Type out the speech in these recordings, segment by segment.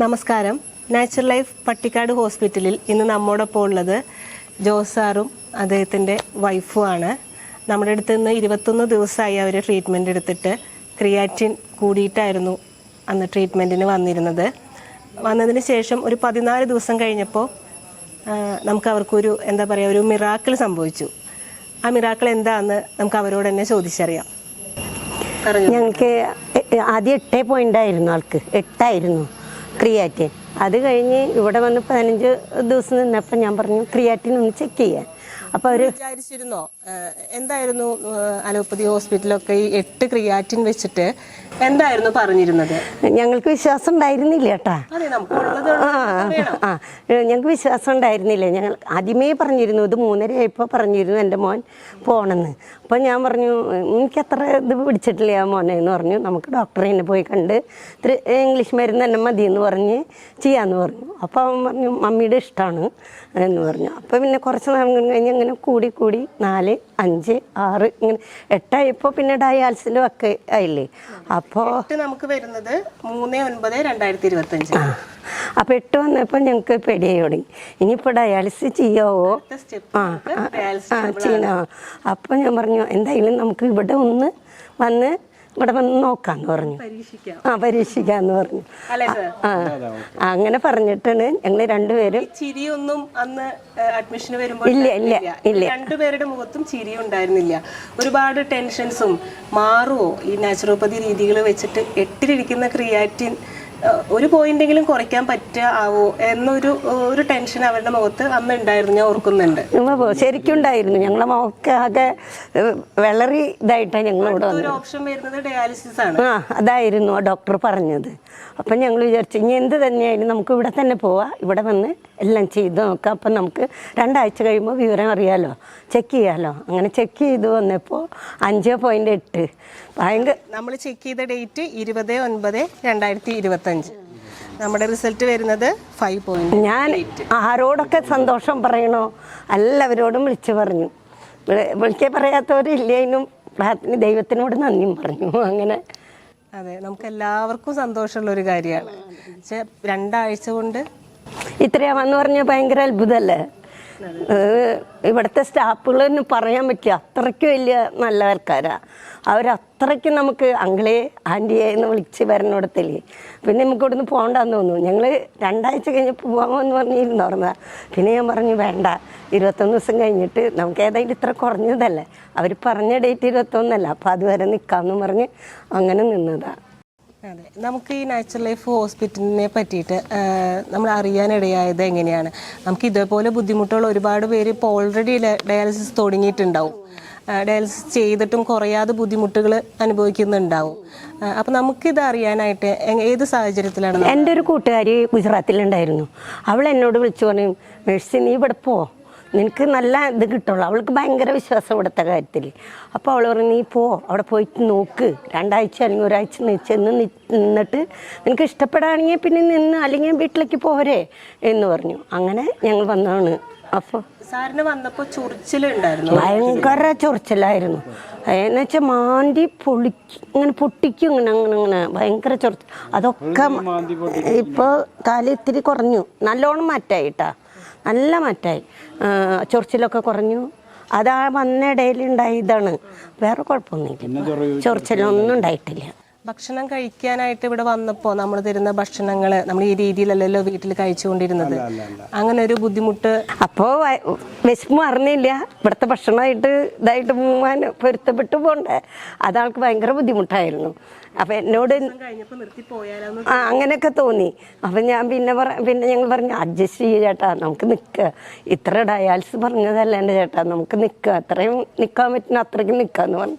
നമസ്കാരം. Natural life Pattikkad ഹോസ്പിറ്റലിൽ ഇന്ന് നമ്മോടൊപ്പം ഉള്ളത് ജോസ് സാറും അദ്ദേഹത്തിൻ്റെ വൈഫുമാണ്. നമ്മുടെ അടുത്ത് നിന്ന് 21 ദിവസമായി അവർ ട്രീറ്റ്മെൻറ്റ് എടുത്തിട്ട് ക്രിയാറ്റിൻ കൂടിയിട്ടായിരുന്നു അന്ന് ട്രീറ്റ്മെൻറ്റിന് വന്നിരുന്നത്. വന്നതിന് ശേഷം ഒരു 14 ദിവസം കഴിഞ്ഞപ്പോൾ നമുക്ക് അവർക്കൊരു ഒരു മിറാക്കിൾ സംഭവിച്ചു. ആ മിറാക്കിൾ എന്താണെന്ന് നമുക്ക് അവരോട് തന്നെ ചോദിച്ചറിയാം. ഞങ്ങൾക്ക് ആദ്യം 8 പോയിൻ്റ് ആയിരുന്നു, ആൾക്ക് 8 ആയിരുന്നു ക്രിയാറ്റിൻ. അത് കഴിഞ്ഞ് ഇവിടെ വന്ന് 15 ദിവസം നിന്നപ്പോൾ ഞാൻ പറഞ്ഞു ക്രിയാറ്റിൻ ഒന്ന് ചെക്ക് ചെയ്യാൻ. അപ്പോൾ അവർ വിചാരിച്ചിരുന്നോ എന്തായിരുന്നു അലോപ്പതി ഹോസ്പിറ്റലൊക്കെ ഈ 8 ക്രിയാറ്റിൻ വെച്ചിട്ട് എന്തായിരുന്നു പറഞ്ഞിരുന്നത്? ഞങ്ങൾക്ക് വിശ്വാസം ഉണ്ടായിരുന്നില്ല കേട്ടാ. ഞങ്ങൾക്ക് വിശ്വാസം ഉണ്ടായിരുന്നില്ല. ഞങ്ങൾ ആദ്യമേ പറഞ്ഞിരുന്നു, ഇത് 3:30 ആയപ്പോൾ പറഞ്ഞിരുന്നു എൻ്റെ മോൻ പോകണമെന്ന്. അപ്പോൾ ഞാൻ പറഞ്ഞു എനിക്കത്ര ഇത് പിടിച്ചിട്ടില്ല മോനെ എന്ന് പറഞ്ഞു. നമുക്ക് ഡോക്ടറെ തന്നെ പോയി കണ്ട് ഇംഗ്ലീഷ് മരുന്ന് തന്നെ മതി എന്ന് പറഞ്ഞ് ചെയ്യാമെന്ന് പറഞ്ഞു. അപ്പോൾ അവൻ പറഞ്ഞു മമ്മിയുടെ ഇഷ്ടമാണ് എന്ന് പറഞ്ഞു. അപ്പോൾ പിന്നെ കുറച്ച് നാൾ കഴിഞ്ഞ് ഇങ്ങനെ കൂടി 4, 5, 6 ഇങ്ങനെ 8 ആയപ്പോൾ പിന്നെ ഡയാലിസിലും ഒക്കെ ആയില്ലേ. അപ്പോൾ നമുക്ക് വരുന്നത് 3/9/2025. അപ്പോൾ 8 വന്നപ്പോൾ ഞങ്ങൾക്ക് പേടിയായി തുടങ്ങി. ഇനിയിപ്പോൾ ഡയാലിസിസ് ചെയ്യാവോ? ചെയ്യണോ? അപ്പോൾ ഞാൻ പറഞ്ഞു എന്തായാലും നമുക്ക് ഇവിടെ വന്ന് നോക്കാന്ന് പറഞ്ഞു. പരീക്ഷിക്കാന്ന് പറഞ്ഞു. അങ്ങനെ പറഞ്ഞിട്ടാണ് ഞങ്ങൾ രണ്ടുപേരും. ചിരിയൊന്നും അന്ന് അഡ്മിഷന് വരുമ്പോൾ ഇല്ല രണ്ടുപേരുടെ മുഖത്തും ചിരി ഉണ്ടായിരുന്നില്ല. ഒരുപാട് ടെൻഷൻസും മാറുമോ ഈ നാച്ചുറോപ്പതി രീതികൾ വെച്ചിട്ട് 8-ലിരിക്കുന്ന ക്രിയാറ്റിൻ ഒരു പോയിന്റെങ്കിലും കുറയ്ക്കാൻ പറ്റാവോ എന്നൊരു ടെൻഷൻ അവരുടെ മുഖത്ത് അന്ന് ഉണ്ടായിരുന്നു. ഞാൻ ഓർക്കുന്നുണ്ട്. ശരിക്കും ഉണ്ടായിരുന്നു. ഞങ്ങളെ മുഖമൊക്കെ ആകെ വളരെ ഇതായിട്ടാണ് ഞങ്ങളിവിടെ ഒരു ഓപ്ഷൻ വരുന്നത് ഡയാലിസിസ് ആണ്. അതായിരുന്നു ഡോക്ടർ പറഞ്ഞത്. അപ്പം ഞങ്ങൾ വിചാരിച്ചു ഇനി എന്ത് തന്നെയായാലും നമുക്ക് ഇവിടെ തന്നെ പോവാം, ഇവിടെ വന്ന് എല്ലാം ചെയ്ത് നോക്കാം. അപ്പം നമുക്ക് 2 ആഴ്ച കഴിയുമ്പോൾ വിവരം അറിയാമല്ലോ, ചെക്ക് ചെയ്യാമല്ലോ. അങ്ങനെ ചെക്ക് ചെയ്ത് വന്നപ്പോൾ 5.8 ഭയങ്കര. നമ്മൾ ചെക്ക് ചെയ്ത ഡേറ്റ് 20/9/2025. നമ്മുടെ റിസൾട്ട് വരുന്നത് 5. ഞാൻ ആരോടൊക്കെ സന്തോഷം പറയണോ എല്ലാവരോടും വിളിച്ചു പറഞ്ഞു. വിളിക്കാൻ പറയാത്തവരില്ലേനും ദൈവത്തിനോട് നന്ദിയും പറഞ്ഞു. അങ്ങനെ അതെ, നമുക്ക് എല്ലാവർക്കും സന്തോഷമുള്ള ഒരു കാര്യമാണ്. പക്ഷെ 2 ആഴ്ച കൊണ്ട് ഇത്രയാവാന്ന് പറഞ്ഞാൽ ഭയങ്കര അത്ഭുതമല്ലേ. ഇവിടുത്തെ സ്റ്റാഫുകളൊന്നും പറയാൻ പറ്റില്ല, അത്രയ്ക്ക് വലിയ നല്ല ആൾക്കാരാ. അവരത്രയ്ക്ക് നമുക്ക് അങ്കിളെ ആൻറ്റിയെ എന്ന് വിളിച്ച് വരണോടത്തില്ലേ. പിന്നെ നമുക്ക് ഇവിടുന്ന് പോകണ്ടെന്ന് തോന്നുന്നു. ഞങ്ങൾ 2 ആഴ്ച കഴിഞ്ഞപ്പോൾ പോകാമെന്ന് പറഞ്ഞിരുന്നു പറഞ്ഞാൽ. പിന്നെ ഞാൻ പറഞ്ഞു വേണ്ട, 21 ദിവസം കഴിഞ്ഞിട്ട് നമുക്ക് ഏതായാലും ഇത്ര കുറഞ്ഞതല്ലേ. അവർ പറഞ്ഞ ഡേറ്റ് 21 അപ്പോൾ അതുവരെ നിൽക്കാമെന്ന് പറഞ്ഞ് അങ്ങനെ നിന്നതാണ്. അതെ, നമുക്ക് ഈ നാച്ചുറൽ ലൈഫ് ഹോസ്പിറ്റലിനെ പറ്റിയിട്ട് നമ്മൾ അറിയാനിടയായത് എങ്ങനെയാണ്? നമുക്ക് ഇതേപോലെ ബുദ്ധിമുട്ടുള്ള ഒരുപാട് പേര് ഇപ്പോൾ ഓൾറെഡി ഡയാലിസിസ് തുടങ്ങിയിട്ടുണ്ടാവും. ഡയാലിസിസ് ചെയ്തിട്ടും കുറയാതെ ബുദ്ധിമുട്ടുകൾ അനുഭവിക്കുന്നുണ്ടാവും. അപ്പം നമുക്കിത് അറിയാനായിട്ട് ഏത് സാഹചര്യത്തിലാണ്? എൻ്റെ ഒരു കൂട്ടുകാരി ഗുജറാത്തിലുണ്ടായിരുന്നു. അവൾ എന്നോട് വിളിച്ചു പറഞ്ഞു മേഴ്സി നീ ഇവിടെ പോ, നിനക്ക് നല്ല ഇത് കിട്ടുള്ളൂ. അവൾക്ക് ഭയങ്കര വിശ്വാസം ഇവിടുത്തെ കാര്യത്തിൽ. അപ്പോൾ അവൾ പറഞ്ഞു നീ പോ, അവിടെ പോയിട്ട് നോക്ക്, 2 ആഴ്ച അല്ലെങ്കിൽ 1 ആഴ്ച നിന്നിട്ട് നിനക്ക് ഇഷ്ടപ്പെടുകയാണെങ്കിൽ പിന്നെ നിന്ന്, അല്ലെങ്കിൽ വീട്ടിലേക്ക് പോരെ എന്ന് പറഞ്ഞു. അങ്ങനെ ഞങ്ങൾ വന്നതാണ്. അപ്പോൾ സാറിന് വന്നപ്പോൾ ചൊറിച്ചിലുണ്ടായിരുന്നു, ഭയങ്കര ചൊറിച്ചിലായിരുന്നു. എന്ന് വെച്ചാൽ മാന്തി ഇങ്ങനെ പൊട്ടിക്കും, അങ്ങനെ ഭയങ്കര ചൊറിച്ചിൽ. അതൊക്കെ ഇപ്പോൾ കാല് ഇത്തിരി കുറഞ്ഞു, നല്ലോണം മാറ്റായിട്ടാ, നല്ല മാറ്റായി. ചൊറിച്ചിലൊക്കെ കുറഞ്ഞു. അതാ വന്നിടയിൽ ഉണ്ടായതാണ്, വേറെ കുഴപ്പമൊന്നുമില്ല, ചൊറിച്ചിലൊന്നും ഉണ്ടായിട്ടില്ല. ഭക്ഷണം കഴിക്കാനായിട്ട് ഇവിടെ വന്നപ്പോൾ നമ്മൾ തരുന്ന ഭക്ഷണങ്ങൾ നമ്മൾ ഈ രീതിയിലല്ലല്ലോ വീട്ടിൽ കഴിച്ചുകൊണ്ടിരുന്നത്. അങ്ങനെ ഒരു ബുദ്ധിമുട്ട് അപ്പോൾ വിശപ്പ് അറിഞ്ഞില്ല. ഇവിടുത്തെ ഭക്ഷണമായിട്ട് ഇതായിട്ട് പോകാൻ പൊരുത്തപ്പെട്ടു പോകണ്ടേ, അതാൾക്ക് ഭയങ്കര ബുദ്ധിമുട്ടായിരുന്നു. അപ്പം എന്നോട് അങ്ങനെയൊക്കെ തോന്നി. അപ്പം ഞാൻ പിന്നെ ഞങ്ങൾ പറഞ്ഞു അഡ്ജസ്റ്റ് ചെയ്യുക ചേട്ടാ, നമുക്ക് നിൽക്കുക, ഇത്ര ഡയാലിസിസ് പറഞ്ഞതല്ല എൻ്റെ ചേട്ടാ, നമുക്ക് നിൽക്കുക, അത്രയും നിൽക്കാൻ പറ്റുന്ന അത്രയ്ക്ക് നിൽക്കാമെന്ന് പറഞ്ഞു.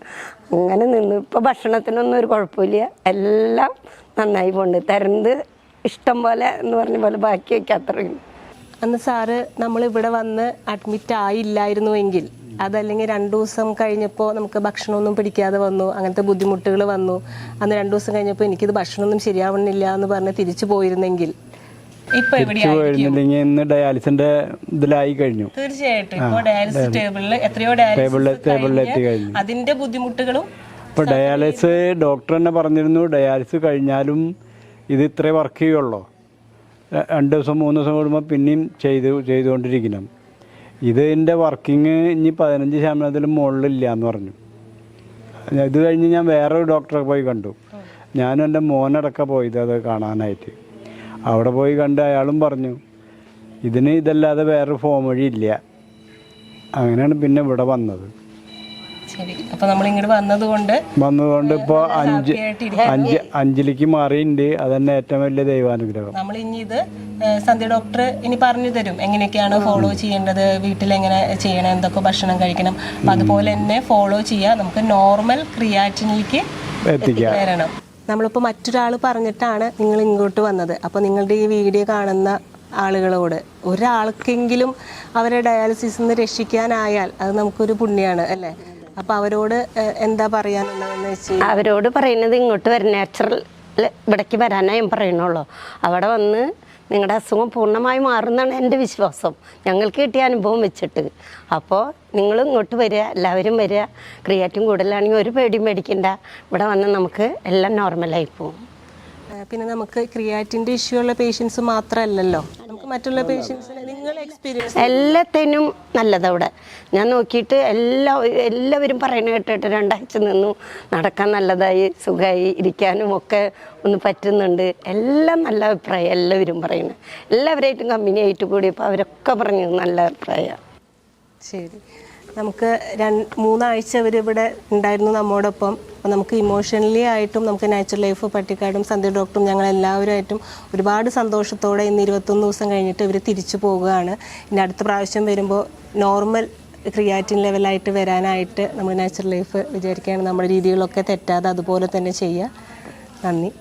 അങ്ങനെ നിന്ന് ഇപ്പോൾ ഭക്ഷണത്തിനൊന്നും ഒരു കുഴപ്പമില്ല, എല്ലാം നന്നായി പോകുന്നുണ്ട്. തരുന്നത് ഇഷ്ടം പോലെ എന്ന് പറഞ്ഞ പോലെ ബാക്കി വയ്ക്കുക, അത്രയും. അന്ന് സാറ് നമ്മളിവിടെ വന്ന് അഡ്മിറ്റ് ആയില്ലായിരുന്നുവെങ്കിൽ, അതല്ലെങ്കിൽ 2 ദിവസം കഴിഞ്ഞപ്പോൾ നമുക്ക് ഭക്ഷണമൊന്നും പിടിക്കാതെ വന്നു, അങ്ങനത്തെ ബുദ്ധിമുട്ടുകൾ വന്നു, അന്ന് 2 ദിവസം കഴിഞ്ഞപ്പോൾ എനിക്കിത് ഭക്ഷണമൊന്നും ശരിയാവണില്ല എന്ന് പറഞ്ഞ് തിരിച്ചു പോയിരുന്നെങ്കിൽ ഇപ്പൊ ഇന്ന് ഡയാലിസിന്റെ ഇതിലായി കഴിഞ്ഞു. തീർച്ചയായിട്ടും ഇപ്പോൾ ഡയാലിസിസ് ടേബിളിൽ എത്രയോ ഡയാലിസിസ് കഴിഞ്ഞു. അതിന്റെ ബുദ്ധിമുട്ടുകളും ഇപ്പൊ ഡയാലിസിസ് ഡോക്ടർ തന്നെ പറഞ്ഞിരുന്നു, ഡയാലിസിസ് കഴിഞ്ഞാലും ഇത് ഇത്രേ വർക്ക് ചെയ്യുള്ളൂ, 2 ദിവസം 3 ദിവസം കൂടുമ്പോൾ പിന്നെയും ചെയ്തുകൊണ്ടിരിക്കണം. ഇതിൻ്റെ വർക്കിങ് ഇനി 15% മുകളിലില്ല എന്ന് പറഞ്ഞു. ഇത് കഴിഞ്ഞ് ഞാൻ വേറൊരു ഡോക്ടറെ പോയി കണ്ടു. ഞാനും എൻ്റെ മോനടക്കം പോയത് അത് കാണാനായിട്ട്. അവിടെ പോയി കണ്ട് അയാളും പറഞ്ഞു ഇതിന് ഇതല്ലാതെ വേറൊരു ഫോം വഴി ഇല്ല. അങ്ങനെയാണ് പിന്നെ ഇവിടെ വന്നത്. ശരി, അപ്പോൾ നമ്മൾ ഇങ്ങോട്ട് വന്നതുകൊണ്ട് ഇപ്പോൾ 5ലേക്ക് മാറിയിട്ടുണ്ട്. അതന്നെ ഏറ്റവും വലിയ ദൈവാനുഗ്രഹം. നമ്മൾ ഇനി ഇത് സന്ധ്യ ഡോക്ടർ ഇനി പറഞ്ഞു തരും എങ്ങനെയൊക്കെയാണ് ഫോളോ ചെയ്യേണ്ടത്, വീട്ടിൽ എങ്ങനെ ചെയ്യണം, എന്തൊക്കെ ഭക്ഷണം കഴിക്കണം. അപ്പം അതുപോലെ തന്നെ ഫോളോ ചെയ്യുക. നമുക്ക് നോർമൽ ക്രിയാറ്റിനിലേക്ക് എത്തിച്ചേരണം. നമ്മളിപ്പോൾ മറ്റൊരാൾ പറഞ്ഞിട്ടാണ് നിങ്ങൾ ഇങ്ങോട്ട് വന്നത്. അപ്പോൾ നിങ്ങളുടെ ഈ വീഡിയോ കാണുന്ന ആളുകളോട് ഒരാൾക്കെങ്കിലും അവരെ ഡയാലിസിസിൽ നിന്ന് രക്ഷിക്കാനായാൽ അത് നമുക്കൊരു പുണ്യമാണ് അല്ലേ? അപ്പോൾ അവരോട് എന്താ പറയാനുള്ളതെന്ന് വെച്ചാൽ അവരോട് പറയുന്നത് ഇങ്ങോട്ട് വരാൻ നാച്ചുറൽ ഇവിടേക്ക് വരാനേ ഞാൻ പറയണുള്ളൂ. അവിടെ വന്ന് നിങ്ങളുടെ അസുഖം പൂർണ്ണമായി മാറുന്നതാണ് എൻ്റെ വിശ്വാസം, ഞങ്ങൾക്ക് കിട്ടിയ അനുഭവം വെച്ചിട്ട്. അപ്പോൾ നിങ്ങൾ ഇങ്ങോട്ട് വരിക, എല്ലാവരും വരിക. ക്രിയാറ്റിൻ കൂടുതലാണെങ്കിൽ ഒരു പേടിയും മേടിക്കണ്ട. ഇവിടെ വന്ന് നമുക്ക് എല്ലാം നോർമലായി പോകും. പിന്നെ നമുക്ക് ക്രിയാറ്റിൻ്റെ ഇഷ്യൂ ഉള്ള പേഷ്യൻസ് മാത്രമല്ലല്ലോ, നമുക്ക് മറ്റുള്ള പേഷ്യൻസിനെ നിങ്ങൾ എക്സ്പീരിയൻസ് എല്ലാത്തിനും നല്ലതവിടെ. ഞാൻ നോക്കിയിട്ട് എല്ലാവരും പറയണ കേട്ടിട്ട് 2 ആഴ്ച നിന്നു, നടക്കാൻ നല്ലതായി, സുഖമായി, ഇരിക്കാനും ഒക്കെ ഒന്ന് പറ്റുന്നുണ്ട്. എല്ലാം നല്ല അഭിപ്രായം എല്ലാവരും പറയുന്നത്. എല്ലാവരായിട്ടും കമ്പനിയായിട്ട് കൂടിയപ്പോൾ അവരൊക്കെ പറഞ്ഞു നല്ല അഭിപ്രായമാണ്. ശരി, നമുക്ക് 3 ആഴ്ച അവർ ഇവിടെ ഉണ്ടായിരുന്നു നമ്മോടൊപ്പം. അപ്പോൾ നമുക്ക് ഇമോഷണലി ആയിട്ടും നമുക്ക് നാച്ചുറൽ ലൈഫ് പട്ടിക്കാടും സന്ധ്യ ഡോക്ടറും ഞങ്ങൾ എല്ലാവരുമായിട്ടും ഒരുപാട് സന്തോഷത്തോടെ ഇന്ന് 21 ദിവസം കഴിഞ്ഞിട്ട് ഇവർ തിരിച്ചു പോവുകയാണ്. ഇനി അടുത്ത പ്രാവശ്യം വരുമ്പോൾ നോർമൽ ക്രിയാറ്റിൻ ലെവലായിട്ട് വരാനായിട്ട് നമ്മൾ നാച്ചുറൽ ലൈഫ് വിചാരിക്കുകയാണ്. നമ്മുടെ രീതികളൊക്കെ തെറ്റാതെ അതുപോലെ തന്നെ ചെയ്യുക. നന്ദി.